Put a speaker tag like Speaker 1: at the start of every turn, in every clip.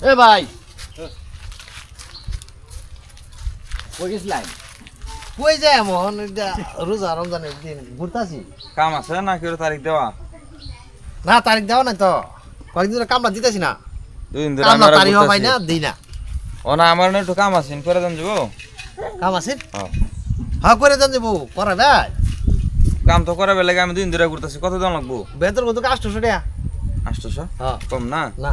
Speaker 1: এ ভাই কই গেছিলেন?
Speaker 2: কই যায় এমন রোজা রমজানের দিন ঘুরতাছি।
Speaker 3: কাম আছে না কি তারিখ দেওয়া?
Speaker 2: না তারিখ দেওয়া নাই তো, কয়েকদিন ধরে কামলা দিতেছি না।
Speaker 3: 2 দিন ধরে
Speaker 2: কামলা
Speaker 3: আমরা
Speaker 2: তারিখ হয় না, দিই না।
Speaker 3: ও না আমার না একটু কাম আছে করে দেন যাবো।
Speaker 2: কাম আছে
Speaker 3: হ্যাঁ
Speaker 2: হ্যাঁ করে দেন যাবো করা ভাই।
Speaker 3: কাম তো করাবে লাগে আমি 2 দিন ধরে ঘুরতেছি কত দাম লাগবো?
Speaker 2: বেতন কত 800 টাকা।
Speaker 3: 800?
Speaker 2: হ্যাঁ
Speaker 3: কম না?
Speaker 2: না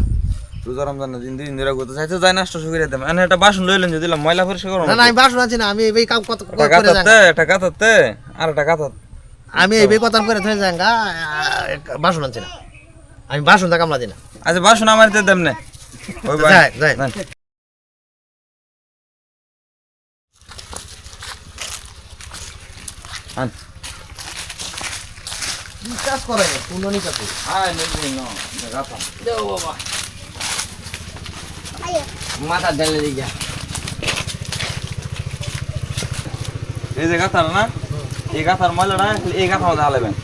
Speaker 3: রোজা রমজানের দিন 2 দিন ধরে ঘুরতে চাইতে যাই না 800 করে দেব। এনে একটা বাসন লইলেন যদি দিলাম ময়লা পরিষ্কার করব
Speaker 2: না না আমি বাসন আছি না, আমি এই কাম কত করে
Speaker 3: গাতাতে
Speaker 2: যাই।
Speaker 3: একটা গাতাতে আর একটা গাতাত
Speaker 2: আমি এই কথা করে থই যাঙ্গা বাসন আনছি না, আমি বাসন দা কামলা দিই না।
Speaker 3: আচ্ছা বাসন আমার দিতে দেব না ওই ভাই
Speaker 2: যাই যাই
Speaker 3: নেন। আন
Speaker 2: কি কাজ করে কোননি কাজ
Speaker 3: আয় নেই না গাতা
Speaker 1: দেও বাবা মাথা ঢেলে দিগা।
Speaker 3: এই যে গাতার না এই গাতার ময়লাটা এই গাতা মধ্যে হালাবেন।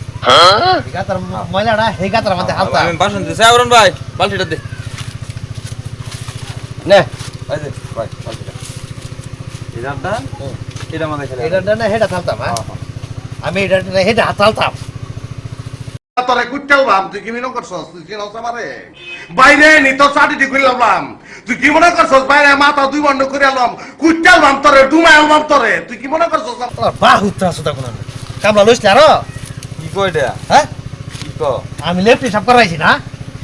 Speaker 2: গাতার ময়লাটা হে গাতার মধ্যে হালতা।
Speaker 3: আমি বাসন দিছি আবরণ ভাই বালতিটা দে
Speaker 1: নে
Speaker 3: এই যে ভাই বালতিটা এই জারটা এটা মধ্যে খেলে
Speaker 2: এটা না হেটা থালতাম। হ্যাঁ
Speaker 3: হ্যাঁ
Speaker 2: আমি এটা হেটা হাতালতাম।
Speaker 4: তোরে কুটটাল ভাব তুই কি মনে করছস? তুই কি নস আমারে বাইরে নি তো চাটিটি করে লাম। তুই কি মনে করছস? বাইরে মাথা দুই বন্ধ করে আলাম কুটটাল ভাব তোরে ডুমাই আলাম তোরে। তুই কি মনে করছস?
Speaker 2: বাহুত্রা সুতা কোন কামলা লইছলা র।
Speaker 3: কি কই এটা
Speaker 2: হ্যাঁ
Speaker 3: কি কো
Speaker 2: আমি লেফটি সব করাইছি না,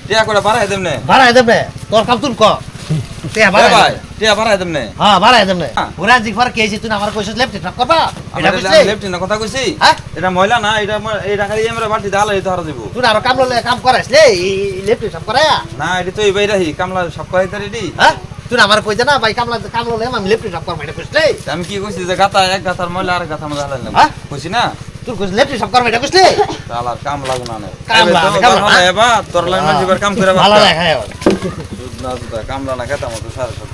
Speaker 3: টিয়া করে বাড়াই দেব নে
Speaker 2: ভাড়াই দেবে তোর কাম তুই ক তে
Speaker 3: এ
Speaker 2: ভাড়াই
Speaker 3: ভাই টিয়া বাড়াই দেব নে
Speaker 2: হ্যাঁ ভাড়াই দেবে
Speaker 3: হ্যাঁ।
Speaker 2: ওরা জি ফার কেছি তুই আমার কইছিস লেফটি সব করবা এটা
Speaker 3: আমি
Speaker 2: বুঝলি?
Speaker 3: লেফট না কথা কইছি
Speaker 2: হ্যাঁ?
Speaker 3: এটা ময়লা না এটা এই টাকা দিয়ে আমরা বালতি দালা দিতে হারা দিব
Speaker 2: তুই আর কাম ললে কাম করাইস লে লেফটি সব করায়া।
Speaker 3: না এটা তো এই বাইরে কামলা সব করাইতে রেডি
Speaker 2: হ্যাঁ তুই আমার কইছ না ভাই কাম ললে আমি লেফটি সব করবা এটা কইছলি?
Speaker 3: আমি কি কইছি যে গাতা এক গাতার ময়লা আর গাতার মধ্যে হালাইলাম
Speaker 2: হ্যাঁ?
Speaker 3: কইছি না
Speaker 2: তুই কইছ লেফটি সব করবা এটা কইছলি?
Speaker 3: শালার কাম লাগু না
Speaker 2: কাম লাগবে, কাম লাগবে।
Speaker 3: এবা তোর লাইন মানুষ কাম করে
Speaker 2: ভালো দেখায়
Speaker 3: দুধ না দুধ কামলা না খেতাম তো সারা সব